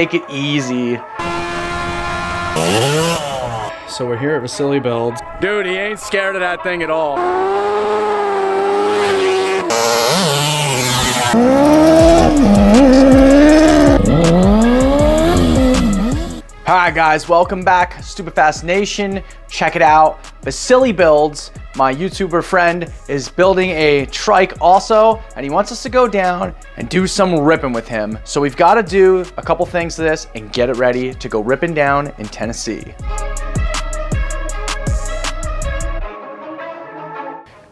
Take it easy. So we're here at Vasily Builds. Dude, he ain't scared of that thing at all. Alright guys, welcome back, Stupid Fast Nation. Check it out. Vasily Builds, my YouTuber friend, is building a trike also, and he wants us to go down and do some ripping with him. So we've got to do a couple things to this and get it ready to go ripping down in Tennessee.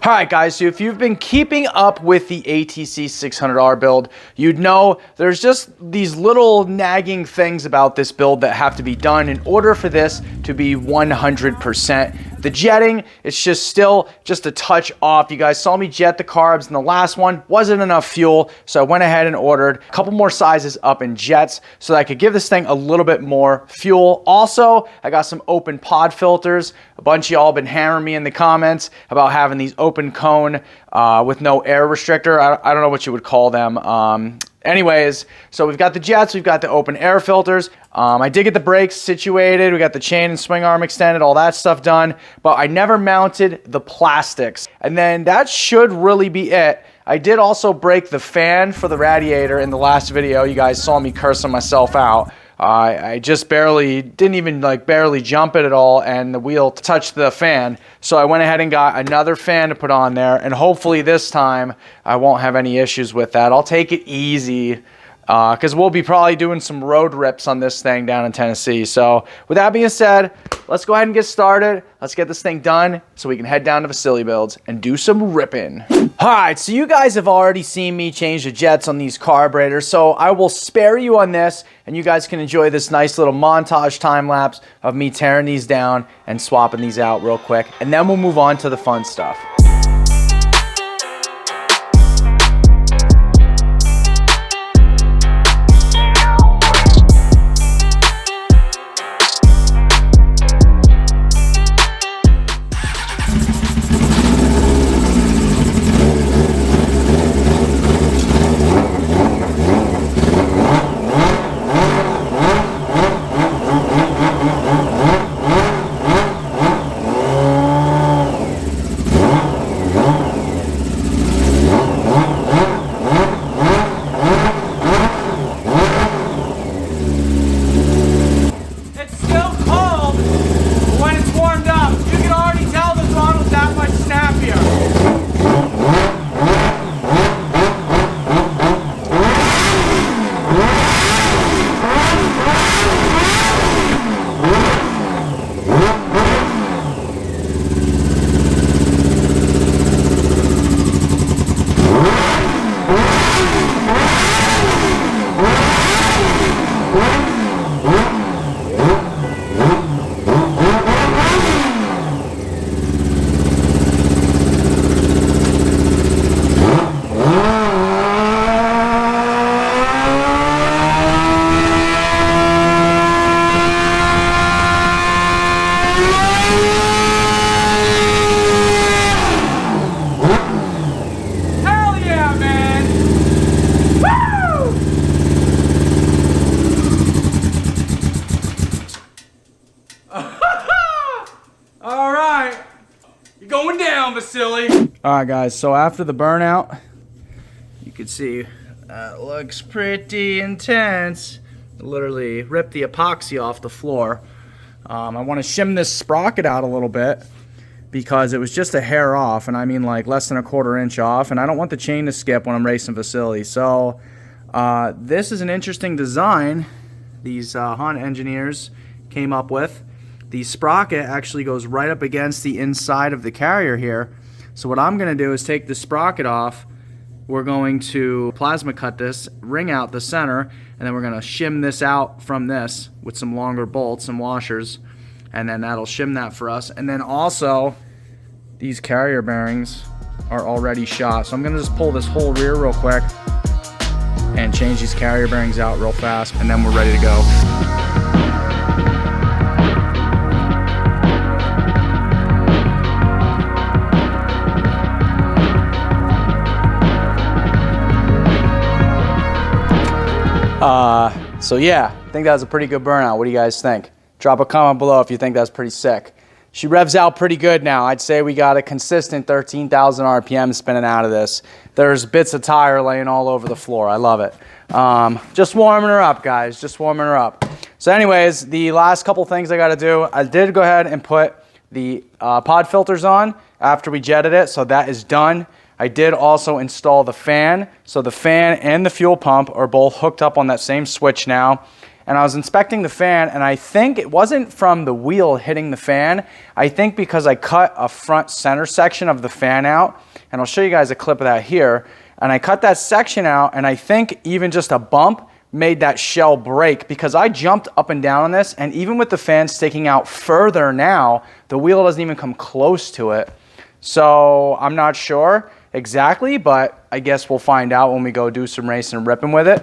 Alright guys, so if you've been keeping up with the ATC $600 build, you'd know there's just these little nagging things about this build that have to be done in order for this to be 100%. The jetting, it's just still just a touch off. You guys saw me jet the carbs, and the last one wasn't enough fuel, so I went ahead and ordered a couple more sizes up in jets so that I could give this thing a little bit more fuel. Also, I got some open pod filters. A bunch of y'all been hammering me in the comments about having these open cone with no air restrictor. I don't know what you would call them. Anyways, so we've got the jets, we've got the open air filters. I did get the brakes situated, we got the chain and swing arm extended, all that stuff done, but I never mounted the plastics. And then that should really be it. I did also break the fan for the radiator in the last video. You guys saw me cursing myself out. I just didn't even barely jump it at all, and the wheel touched the fan. So I went ahead and got another fan to put on there, and hopefully this time I won't have any issues with that. I'll take it easy because we'll be probably doing some road rips on this thing down in Tennessee. So with that being said, let's go ahead and get started. Let's get this thing done so we can head down to Vasily Builds and do some ripping. All right, so you guys have already seen me change the jets on these carburetors, so I will spare you on this, and you guys can enjoy this nice little montage time lapse of me tearing these down and swapping these out real quick, and then we'll move on to the fun stuff. Alright guys, so after the burnout, you can see it looks pretty intense. Literally ripped the epoxy off the floor. I want to shim this sprocket out a little bit because it was just a hair off, and I mean like less than a ¼ inch off, and I don't want the chain to skip when I'm racing Vasily. So this is an interesting design these Honda engineers came up with. The sprocket actually goes right up against the inside of the carrier here. So what I'm going to do is take the sprocket off. We're going to plasma cut this, ring out the center, and then we're going to shim this out from this with some longer bolts and washers, and then that'll shim that for us. And then also, these carrier bearings are already shot. So I'm going to just pull this whole rear real quick and change these carrier bearings out real fast, and then we're ready to go. So yeah, I think that was a pretty good burnout. What do you guys think? Drop a comment below if you think that's pretty sick. She revs out pretty good now. I'd say we got a consistent 13,000 RPM spinning out of this. There's bits of tire laying all over the floor. I love it. Just warming her up, guys. Just warming her up. So anyways, the last couple things I got to do, I did go ahead and put the pod filters on after we jetted it. So that is done. I did also install the fan. So the fan and the fuel pump are both hooked up on that same switch now. And I was inspecting the fan, and I think it wasn't from the wheel hitting the fan. I think because I cut a front center section of the fan out, and I'll show you guys a clip of that here. And I cut that section out, and I think even just a bump made that shell break, because I jumped up and down on this, and even with the fan sticking out further now, the wheel doesn't even come close to it. So I'm not sure exactly, but I guess we'll find out when we go do some racing and ripping with it.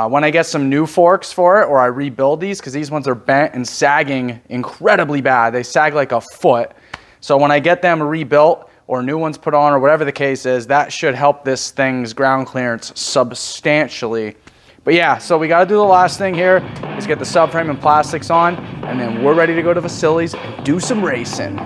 When I get some new forks for it, or I rebuild these, because these ones are bent and sagging incredibly bad. They sag like a foot. So when I get them rebuilt or new ones put on, or whatever the case is, that should help this thing's ground clearance substantially. But yeah, so we got to do the last thing here is get the subframe and plastics on, and then we're ready to go to Vasily's and do some racing.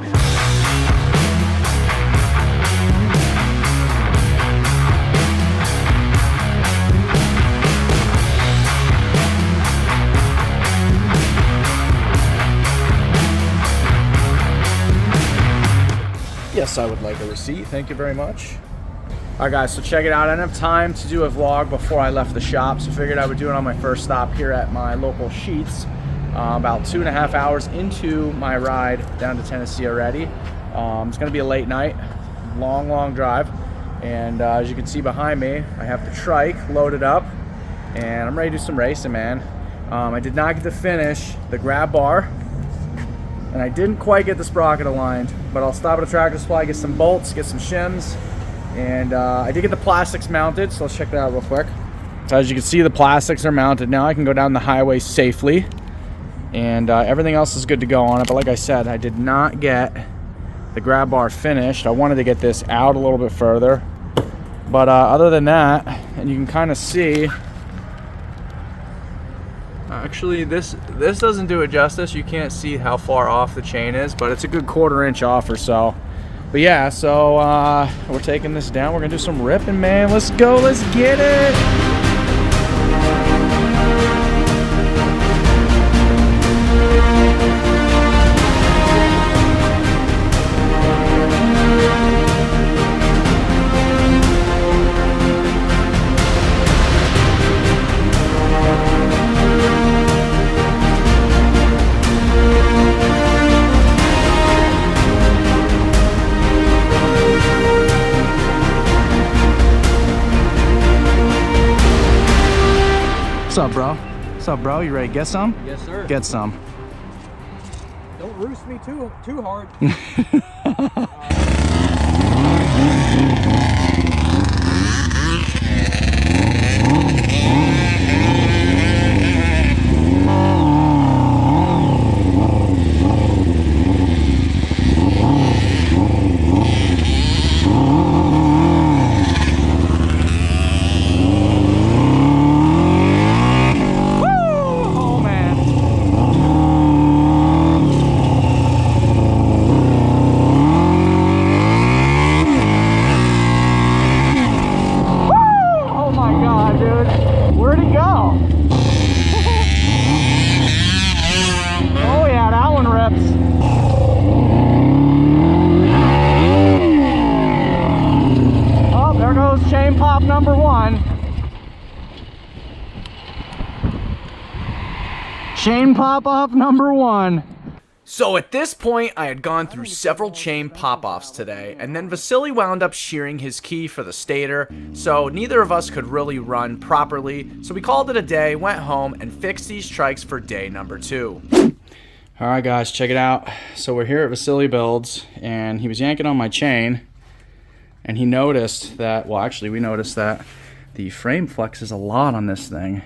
Yes, I would like a receipt. Thank you very much. All right, guys, so check it out. I didn't have time to do a vlog before I left the shop, so figured I would do it on my first stop here at my local Sheets. About 2.5 hours into my ride down to Tennessee already. It's going to be a late night, long drive. And as you can see behind me, I have the Trike loaded up, and I'm ready to do some racing, man. I did not get to finish the grab bar, and I didn't quite get the sprocket aligned, but I'll stop at a Tractor Supply, get some bolts, get some shims, and I did get the plastics mounted, so let's check that out real quick. So as you can see, the plastics are mounted now. I can go down the highway safely, and everything else is good to go on it. But like I said, I did not get the grab bar finished. I wanted to get this out a little bit further, but other than that, and you can kind of see, actually this doesn't do it justice. You can't see how far off the chain is, but it's a good 1/4 inch off or so. But yeah, so we're taking this down. We're gonna do some ripping, man. Let's go, let's get it. What's up, bro? What's up, bro? You ready to get some? Yes, sir. Get some. Don't roost me too hard. Chain pop number one. Chain pop off number one. So at this point, I had gone through several chain pop-offs today, and then Vasily wound up shearing his key for the stator, so neither of us could really run properly, so we called it a day, went home, and fixed these trikes for day number 2. Alright guys, check it out. So we're here at Vasily Builds, and he was yanking on my chain, and he noticed that, well actually we noticed that the frame flexes a lot on this thing.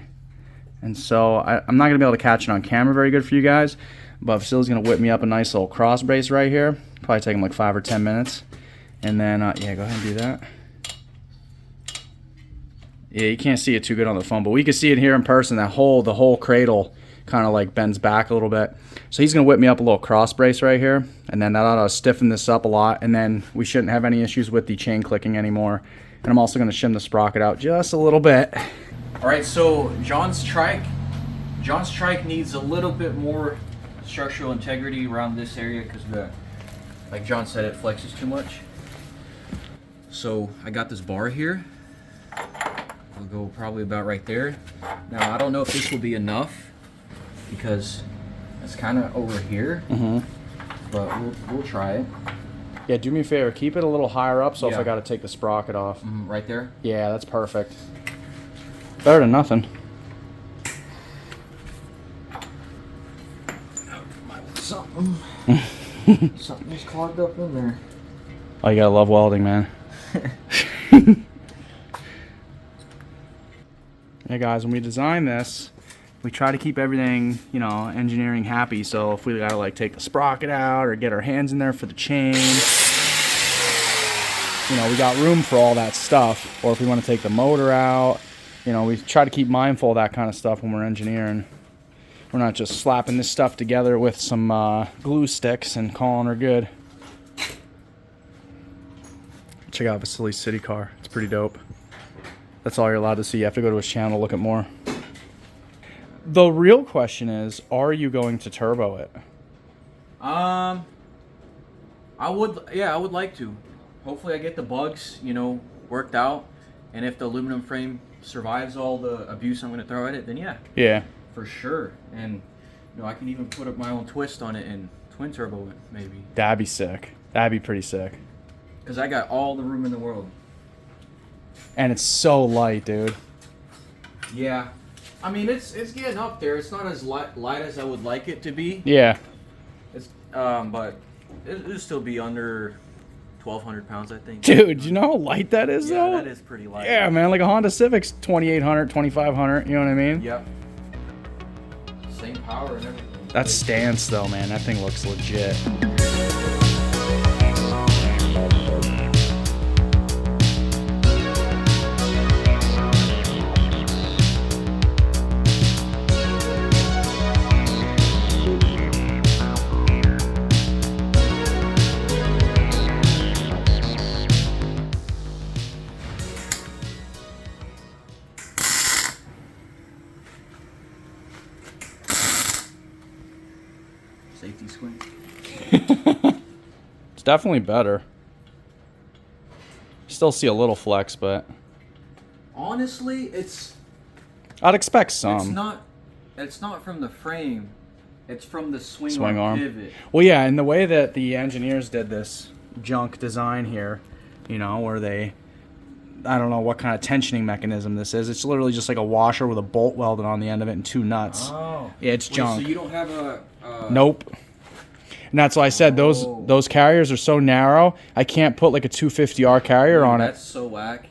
And so I'm not going to be able to catch it on camera very good for you guys, but Vasily's going to whip me up a nice little cross brace right here. Probably take him like 5 or 10 minutes. And then, yeah, go ahead and do that. Yeah, you can't see it too good on the phone, but we can see it here in person. The whole cradle kind of like bends back a little bit. So he's gonna whip me up a little cross brace right here, and then that ought to stiffen this up a lot, and then we shouldn't have any issues with the chain clicking anymore. And I'm also gonna shim the sprocket out just a little bit. All right, so John's trike needs a little bit more structural integrity around this area because like John said, it flexes too much. So I got this bar here. We'll go probably about right there. Now I don't know if this will be enough because it's kind of over here, but we'll try it. Yeah, do me a favor, keep it a little higher up so if I got to take the sprocket off. Right there? Yeah, that's perfect. Better than nothing. Something's clogged up in there. Oh, you gotta love welding, man. Yeah, guys, when we design this, we try to keep everything, you know, engineering happy. So if we gotta like take the sprocket out or get our hands in there for the chain, you know, we got room for all that stuff. Or if we want to take the motor out, you know, we try to keep mindful of that kind of stuff when we're engineering. We're not just slapping this stuff together with some glue sticks and calling her good. Check out Vasily's city car. It's pretty dope. That's all you're allowed to see. You have to go to his channel to look at more. The real question is, are you going to turbo it? I would like to. Hopefully I get the bugs, you know, worked out. And if the aluminum frame survives all the abuse I'm going to throw at it, then yeah. Yeah. For sure. And, you know, I can even put up my own twist on it and twin turbo it, maybe. That'd be sick. That'd be pretty sick. Because I got all the room in the world. And it's so light, dude. Yeah. I mean, it's getting up there. It's not as light as I would like it to be. Yeah. It's but it'll still be under 1,200 pounds, I think. Dude, you know how light that is, though? Yeah, that is pretty light. Yeah, man. Like a Honda Civic's 2,800, 2,500. You know what I mean? Yep. Same power and everything. That stance, though, man. That thing looks legit. Safety squint. It's definitely better. Still see a little flex, but honestly, I'd expect some. It's not from the frame. It's from the swing arm pivot. Well, yeah, and the way that the engineers did this junk design here, you know, where I don't know what kind of tensioning mechanism this is. It's literally just like a washer with a bolt welded on the end of it and 2 nuts. Oh. Yeah, it's junk. So you don't have a... Nope. And that's why I said those carriers are so narrow, I can't put like a 250R carrier on it. That's so whack.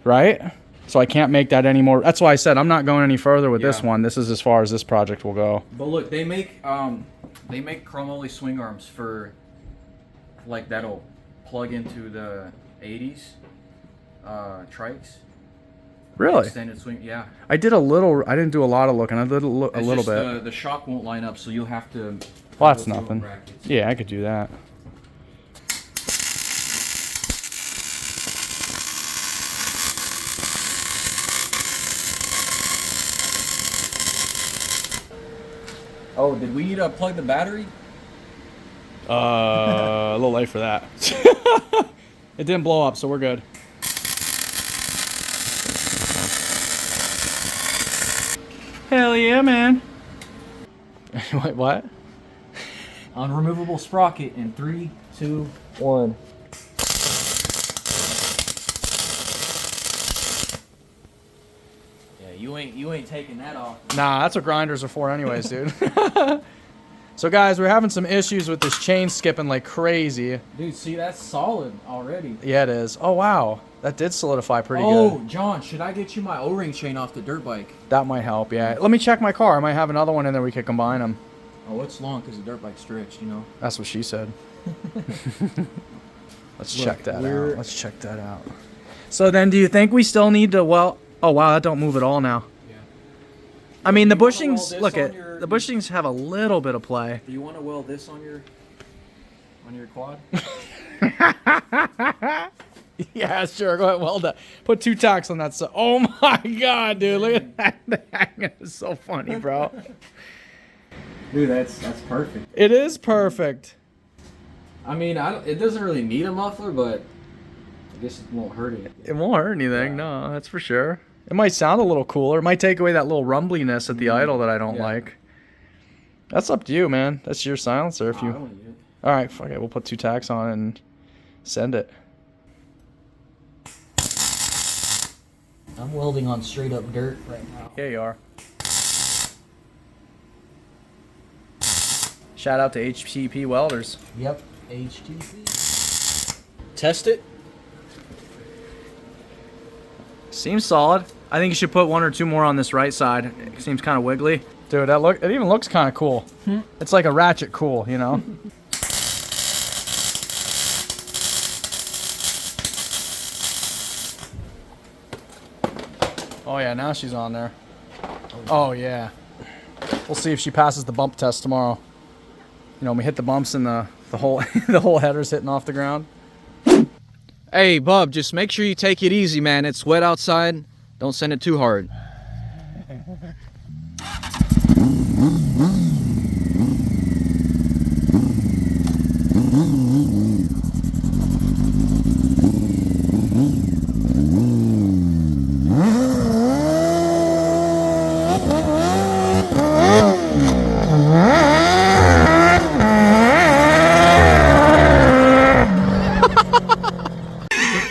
Right? So I can't make that anymore. That's why I said I'm not going any further with this one. This is as far as this project will go. But look, they make chromoly swing arms for like that'll plug into the 80s trikes. Really? Extended swing, yeah. I did a little. I didn't do a lot of looking. I did a little bit. The shock won't line up, so you'll have to. Well, that's nothing. Yeah, I could do that. Oh, did we need to plug the battery? A little late for that. It didn't blow up, so we're good. Hell yeah, man. Wait, what? Unremovable sprocket in 3, 2, 1. Yeah, you ain't taking that off. Nah, that's what grinders are for anyways, dude. So guys, we're having some issues with this chain skipping like crazy. Dude, see, that's solid already. Yeah, it is. Oh, wow. That did solidify pretty good. Oh, John, should I get you my O-ring chain off the dirt bike? That might help, yeah. Let me check my car. I might have another one in there we could combine them. Oh, it's long because the dirt bike's stretched, you know? That's what she said. Let's check that out. Let's check that out. So then do you think we still need to, well, oh, wow, that don't move at all now. Yeah. I mean, the bushings, look at... the bushings have a little bit of play. Do you want to weld this on your quad? Yeah, sure. Go ahead, weld that. Put 2 tacks on that side. Oh my god, dude! Look at that. That is so funny, bro. Dude, that's perfect. It is perfect. I mean, it doesn't really need a muffler, but I guess it won't hurt anything. It won't hurt anything. No, that's for sure. It might sound a little cooler. It might take away that little rumbliness at the idle that I don't like. That's up to you, man. That's your silencer. If you. I don't need it. All right, fuck it. We'll put 2 tacks on it and send it. I'm welding on straight up dirt right now. Yeah, you are. Shout out to HTP welders. Yep, HTP. Test it. Seems solid. I think you should put 1 or 2 more on this right side. It seems kind of wiggly. Dude, it even looks kind of cool. It's like a ratchet cool, you know? Oh yeah, now she's on there. Oh yeah. We'll see if she passes the bump test tomorrow. You know, when we hit the bumps and the whole the whole header's hitting off the ground. Hey, Bub, just make sure you take it easy, man. It's wet outside. Don't send it too hard.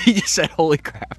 He just said, holy crap.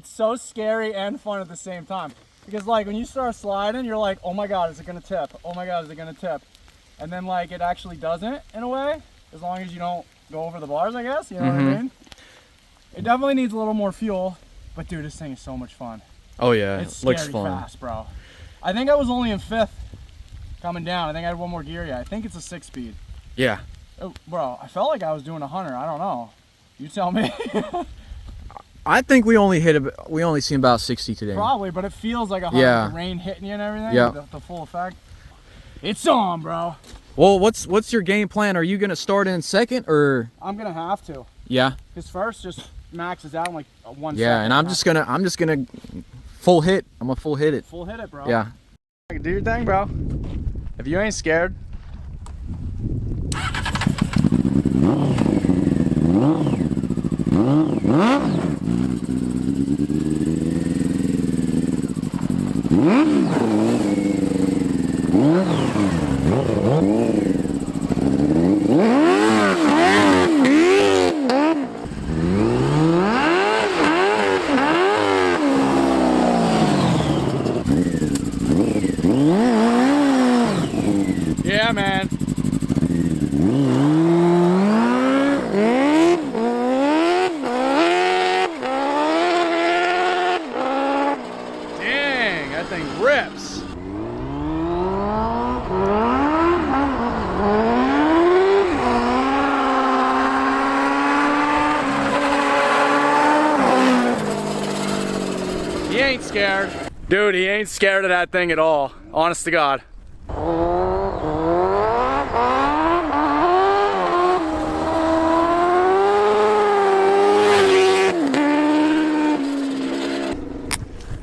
So scary and fun at the same time, because like when you start sliding, you're like, oh my god, is it gonna tip? Oh my god, is it gonna tip? And then like it actually doesn't, in a way, as long as you don't go over the bars, I guess, you know what I mean? It definitely needs a little more fuel, but dude, this thing is so much fun. Oh yeah, It's it looks scary fun. fast, bro. I think I was only in 5th coming down. I think I had 1 more gear yet. I think it's a 6-speed. Yeah. Oh, bro, I felt like I was doing 100. I don't know. You tell me. I think we only seen about 60 today. Probably, but it feels like 100 Yeah. with the rain hitting you and everything. Yeah. The full effect. It's on, bro. Well, what's your game plan? Are you gonna start in second or? I'm gonna have to. Yeah. His first just maxes out in like 1 second. Yeah, and I'm just gonna full hit. I'm gonna full hit it. Full hit it, bro. Yeah. Do your thing, bro. If you ain't scared. Yeah, man. ain't scared. Dude, he ain't scared of that thing at all. Honest to God.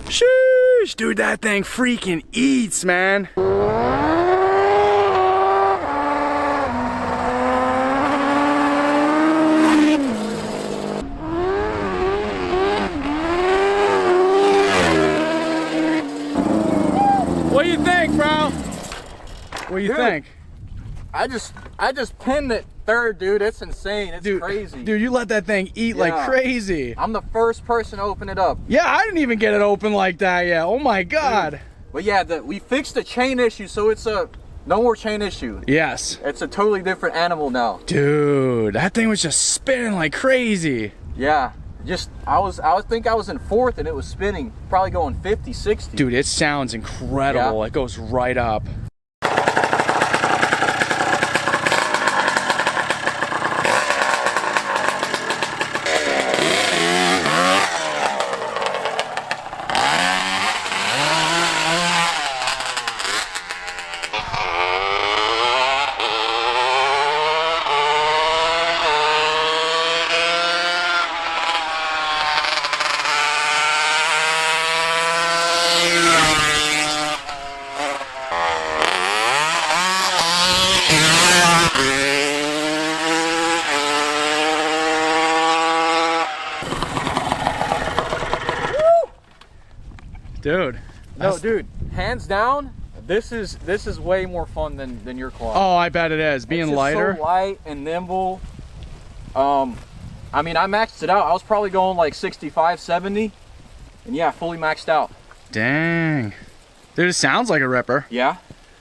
Sheesh, dude, that thing freaking eats, man. What do you think, bro? What do you think? I just pinned it third, dude. It's insane. It's crazy. Dude, you let that thing eat like crazy. I'm the first person to open it up. Yeah, I didn't even get it open like that yet. Oh my God. Dude. But yeah, we fixed the chain issue, so it's no more chain issue. Yes. It's a totally different animal now. Dude, that thing was just spinning like crazy. Yeah. I think I was in fourth and it was spinning, probably going 50, 60. Dude, it sounds incredible. It goes right up. Dude. No, dude, hands down, this is way more fun than your quad. Oh, I bet it is. Being lighter. So light and nimble. I mean, I maxed it out. I was probably going like 65, 70. And yeah, fully maxed out. Dang. Dude, it sounds like a ripper. Yeah.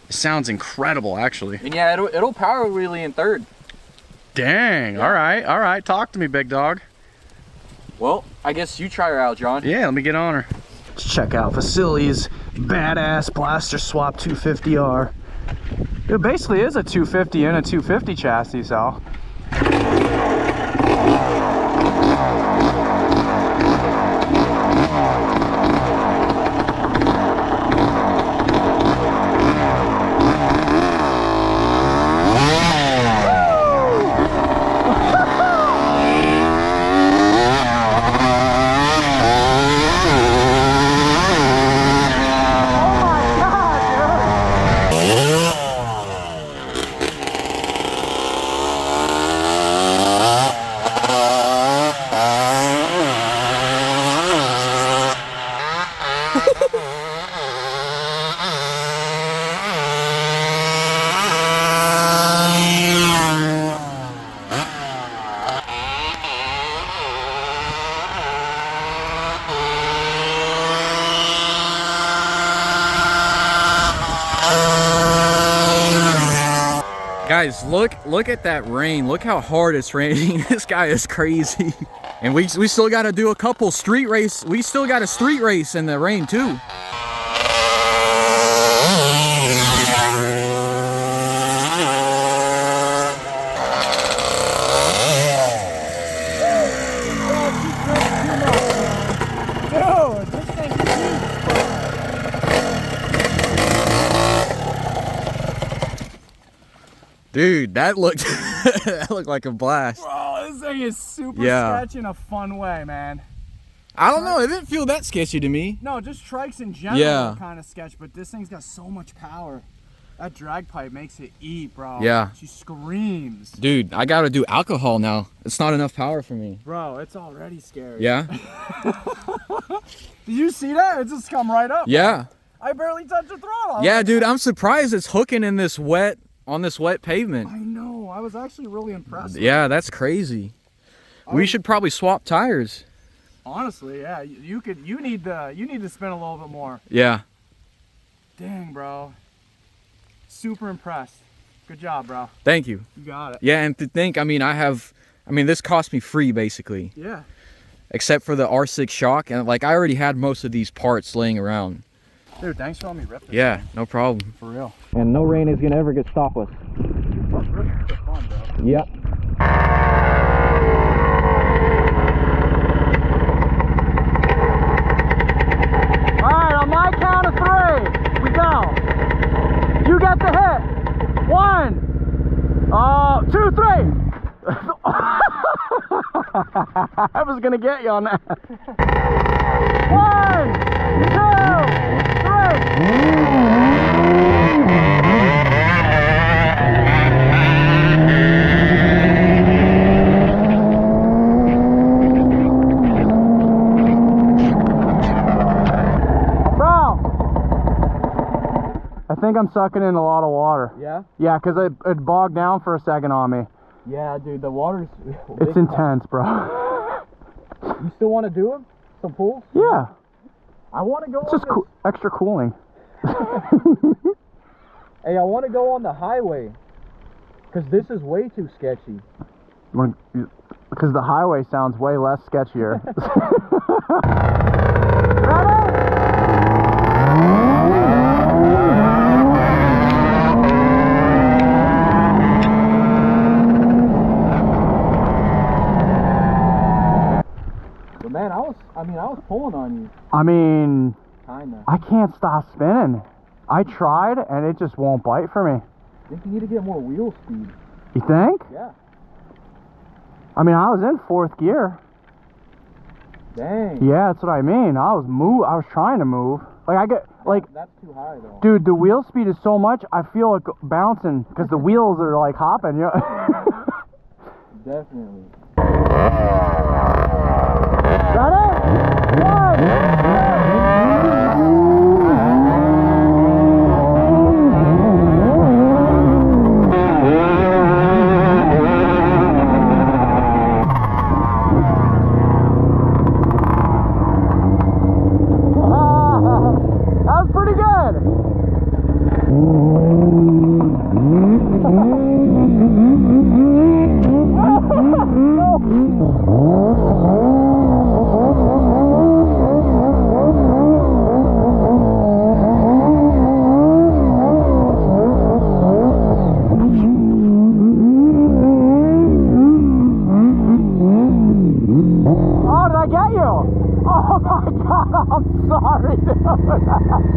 It sounds incredible, actually. And yeah, it'll power wheelie in third. Dang. Yeah. All right. Talk to me, big dog. Well, I guess you try her out, John. Yeah, let me get on her. Let's check out Vasily's badass blaster swap 250R. It basically is a 250 and a 250 chassis, so. Guys, look at that rain. Look how hard it's raining. This guy is crazy. And we still got to do a couple street race. We still got a street race in the rain too. Dude, that looked that looked like a blast. Bro, this thing is super sketchy in a fun way, man. I don't know, it didn't feel that sketchy to me. No, just trikes in general are kind of sketch, but this thing's got so much power. That drag pipe makes it eat, bro. Yeah. She screams. Dude, I gotta do alcohol now. It's not enough power for me. Bro, it's already scary. Yeah? Did you see that? It just come right up. Yeah. I barely touched the throttle. Yeah, dude, I'm surprised it's hooking in this wet, on this wet pavement. I know, I was actually really impressed. Yeah, that's crazy. We should probably swap tires. Honestly, yeah, you need to spin a little bit more. Yeah. Dang, bro. Super impressed. Good job, bro. Thank you. You got it. Yeah, and to think, I mean, this cost me free basically. Yeah. Except for the R6 shock, and like I already had most of these parts laying around. Dude, thanks for letting me rip this. Yeah, no problem. For real. And no rain is gonna ever get stop us. Rips are fun, bro. Yep. was gonna get you on that. 1, 2, 3. Bro, I think I'm sucking in a lot of water. Yeah? Yeah, because it bogged down for a second on me. Yeah, dude, the water's... It's intense, bro. You still want to do them? Some pulls? Yeah. I want to go It's just extra cooling. Hey, I want to go on the highway. Because this is way too sketchy. Because the highway sounds way less sketchier. But man, I was pulling on you. I mean, Kinda. I can't stop spinning. I tried and it just won't bite for me. I think you need to get more wheel speed. You think? Yeah. I mean, I was in 4th gear. Dang. Yeah, that's what I mean. I was trying to move. Like I get like, That's too high though. dude, the wheel speed is so much. I feel like bouncing because the wheels are like hopping. You know? Definitely. Got it? 1, 2. That was pretty good. Oh, did I get you? Oh my god, I'm sorry, dude.